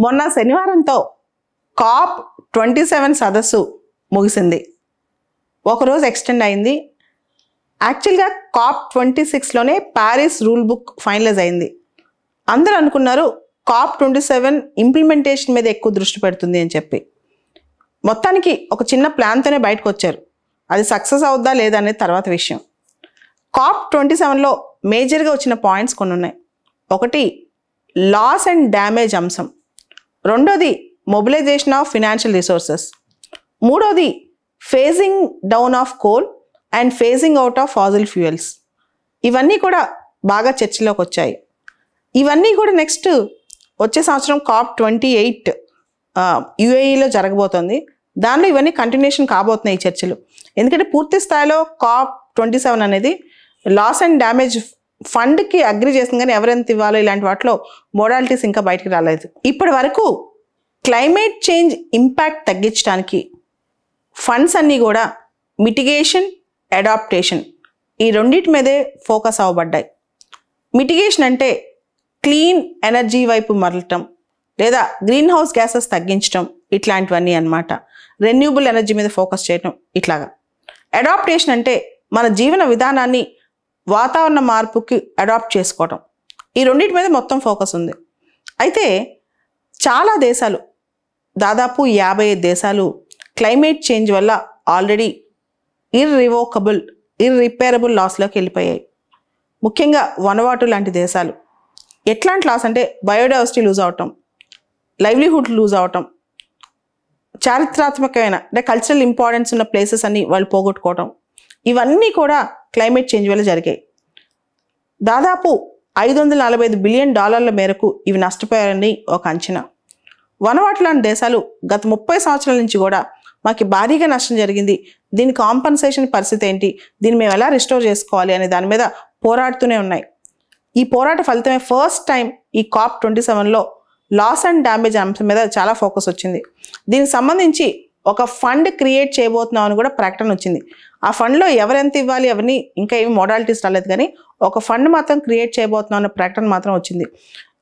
మొన్న శనివారంతో COP27 సదస్సు ముగిసింది. ఒకరోజు ఎక్స్టెండ్ అయింది. యాక్చువల్గా COP26లోనే ప్యారిస్ రూల్ బుక్ ఫైనలైజ్ అయింది. అందరూ అనుకున్నారు COP27 ఇంప్లిమెంటేషన్ మీద ఎక్కువ దృష్టి పెడుతుంది అని చెప్పి. మొత్తానికి ఒక చిన్న ప్లాన్తోనే బయటకు వచ్చారు. అది సక్సెస్ అవుద్దా లేదా అనేది తర్వాత విషయం. COP27లో మేజర్గా వచ్చిన పాయింట్స్ కొన్ని ఉన్నాయి. ఒకటి లాస్ అండ్ డ్యామేజ్ అంశం, రెండోది మొబిలైజేషన్ ఆఫ్ ఫినాన్షియల్ రిసోర్సెస్, మూడోది facing down of coal and facing out of fossil fuels. ఇవన్నీ కూడా బాగా చర్చలోకి వచ్చాయి. ఇవన్నీ కూడా నెక్స్ట్ వచ్చే సంవత్సరం COP28 UAEలో జరగబోతోంది. దానిలో ఇవన్నీ కంటిన్యూషన్ కాబోతున్నాయి ఈ చర్చలు. ఎందుకంటే పూర్తి స్థాయిలో COP27 అనేది లాస్ అండ్ డ్యామేజ్ ఫండ్కి అగ్రి చేసింది, కానీ ఎవరెంత ఇవ్వాలో ఇలాంటి వాటిలో మోడాలిటీస్ ఇంకా బయటికి రాలేదు. ఇప్పటి వరకు క్లైమేట్ చేంజ్ ఇంపాక్ట్ తగ్గించడానికి ఫండ్స్ అన్నీ కూడా మిటిగేషన్, అడాప్టేషన్ ఈ రెండింటి మీదే ఫోకస్ అవ్వబడ్డాయి. మిటిగేషన్ అంటే క్లీన్ ఎనర్జీ వైపు మరలటం లేదా గ్రీన్ హౌస్ గ్యాసెస్ తగ్గించడం, ఇట్లాంటివన్నీ అన్నమాట. రెన్యూబుల్ ఎనర్జీ మీద ఫోకస్ చేయటం ఇట్లాగా. అడాప్టేషన్ అంటే మన జీవన విధానాన్ని వాతావరణ మార్పుకి అడాప్ట్ చేసుకోవటం. ఈ రెండింటి మీద మొత్తం ఫోకస్ ఉంది. అయితే చాలా దేశాలు, దాదాపు 55 దేశాలు క్లైమేట్ చేంజ్ వల్ల ఆల్రెడీ ఇర్రిపేరబుల్ లాస్లోకి వెళ్ళిపోయాయి. ముఖ్యంగా వనవాటు లాంటి దేశాలు. ఎట్లాంటి లాస్ అంటే బయోడైవర్సిటీ లూజ్ అవటం, లైవ్లీహుడ్ లూజ్ అవటం, చారిత్రాత్మకమైన అంటే కల్చరల్ ఇంపార్టెన్స్ ఉన్న ప్లేసెస్ అన్ని వాళ్ళు పోగొట్టుకోవటం, ఇవన్నీ కూడా క్లైమేట్ చేంజ్ వల్ల జరిగాయి. దాదాపు $545 బిలియన్ మేరకు ఇవి నష్టపోయారని ఒక అంచనా. వనవాటు లాంటి దేశాలు గత 30 సంవత్సరాల నుంచి కూడా మాకు భారీగా నష్టం జరిగింది, దీని కాంపన్సేషన్ పరిస్థితి ఏంటి, దీన్ని మేము ఎలా రిస్టోర్ చేసుకోవాలి అనే దాని మీద పోరాడుతూనే ఉన్నాయి. ఈ పోరాట ఫలితమే ఫస్ట్ టైం ఈ COP27లో లాస్ అండ్ డ్యామేజ్ అంశం మీద చాలా ఫోకస్ వచ్చింది. దీనికి సంబంధించి ఒక ఫండ్ క్రియేట్ చేయబోతున్నాం అని కూడా ప్రకటన వచ్చింది. ఆ ఫండ్లో ఎవరెంత ఇవ్వాలి అవన్నీ ఇంకా ఏమి మోడాలిటీస్ రాలేదు, కానీ ఒక ఫండ్ మాత్రం క్రియేట్ చేయబోతున్నాం అనే ప్రకటన మాత్రం వచ్చింది.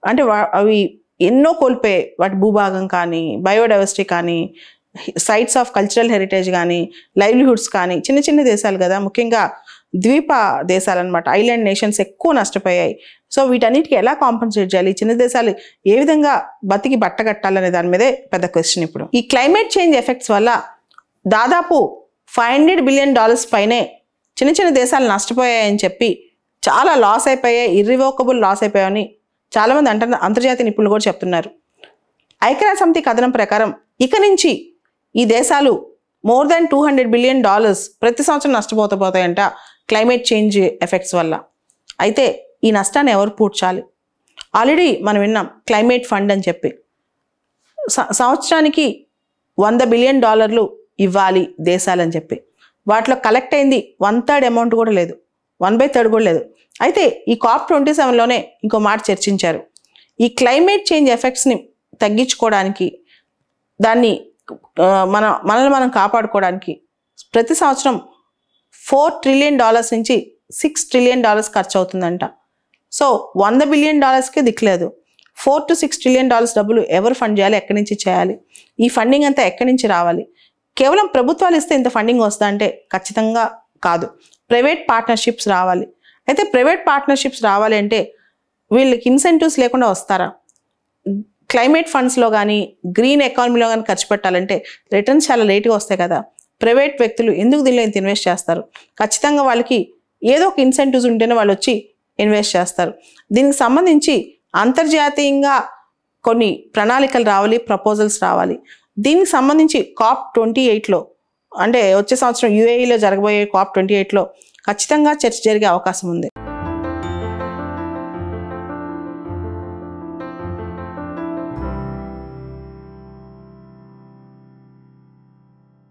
అంటే అవి ఎన్నో కోల్పోయాయి. వాటి భూభాగం కానీ, బయోడైవర్సిటీ కానీ, సైట్స్ ఆఫ్ కల్చరల్ హెరిటేజ్ కానీ, లైవ్లీహుడ్స్ కానీ. చిన్న చిన్న దేశాలు కదా, ముఖ్యంగా ద్వీప దేశాలు అనమాట, ఐలాండ్ నేషన్స్ ఎక్కువ నష్టపోయాయి. సో వీటన్నిటికీ ఎలా కాంపన్సేట్ చేయాలి, చిన్న దేశాలు ఏ విధంగా బతికి బట్టగట్టాలనే దాని మీదే పెద్ద క్వశ్చన్ ఇప్పుడు. ఈ క్లైమేట్ చేంజ్ ఎఫెక్ట్స్ వల్ల దాదాపు $500 బిలియన్ పైనే చిన్న చిన్న దేశాలు నష్టపోయాయని చెప్పి, చాలా లాస్ అయిపోయాయి, ఇర్రివోకబుల్ లాస్ అయిపోయాయని చాలామంది అంతర్జాతీయ నిపుణులు కూడా చెప్తున్నారు. ఐక్యరాజ్య సమితి కథనం ప్రకారం ఇక నుంచి ఈ దేశాలు more than $200 బిలియన్ ప్రతి సంవత్సరం నష్టపోతాయంట క్లైమేట్ చేంజ్ ఎఫెక్ట్స్ వల్ల. అయితే ఈ నష్టాన్ని ఎవరు పూడ్చాలి? ఆల్రెడీ మనం విన్నాం క్లైమేట్ ఫండ్ అని చెప్పి. సంవత్సరానికి $100 బిలియన్ ఇవ్వాలి దేశాలని చెప్పి. వాటిలో కలెక్ట్ అయింది 1/3 అమౌంట్ కూడా లేదు, 1/3 కూడా లేదు. అయితే ఈ COP27లోనే ఇంకో మాట చర్చించారు. ఈ క్లైమేట్ చేంజ్ ఎఫెక్ట్స్ని తగ్గించుకోవడానికి, దాన్ని మనల్ని మనం కాపాడుకోవడానికి ప్రతి సంవత్సరం $4 ట్రిలియన్ నుంచి $6 ట్రిలియన్ ఖర్చు అవుతుందంట. సో $100 బిలియన్ దిక్కులేదు. $4 to $6 ట్రిలియన్ డబ్బులు ఎవరు ఫండ్ చేయాలి, ఎక్కడి నుంచి చేయాలి, ఈ ఫండింగ్ అంతా ఎక్కడి నుంచి రావాలి? కేవలం ప్రభుత్వాలు ఇస్తే ఇంత ఫండింగ్ వస్తుందా అంటే ఖచ్చితంగా కాదు. ప్రైవేట్ పార్ట్నర్షిప్స్ రావాలి. అయితే ప్రైవేట్ పార్ట్నర్షిప్స్ రావాలి అంటే వీళ్ళకి ఇన్సెంటివ్స్ లేకుండా వస్తారా? క్లైమేట్ ఫండ్స్లో కానీ, గ్రీన్ ఎకానమీలో కానీ ఖర్చు పెట్టాలంటే రిటర్న్స్ చాలా లేట్గా వస్తాయి కదా. ప్రైవేట్ వ్యక్తులు ఎందుకు దీనిలో ఇంత ఇన్వెస్ట్ చేస్తారు? ఖచ్చితంగా వాళ్ళకి ఏదో ఒక ఇన్సెంటివ్స్ ఉంటేనే వాళ్ళు వచ్చి ఇన్వెస్ట్ చేస్తారు. దీనికి సంబంధించి అంతర్జాతీయంగా కొన్ని ప్రణాళికలు రావాలి, ప్రపోజల్స్ రావాలి. దీనికి సంబంధించి COP28లో అంటే వచ్చే సంవత్సరం UAEలో జరగబోయే COP28లో ఖచ్చితంగా చర్చ జరిగే అవకాశం ఉంది.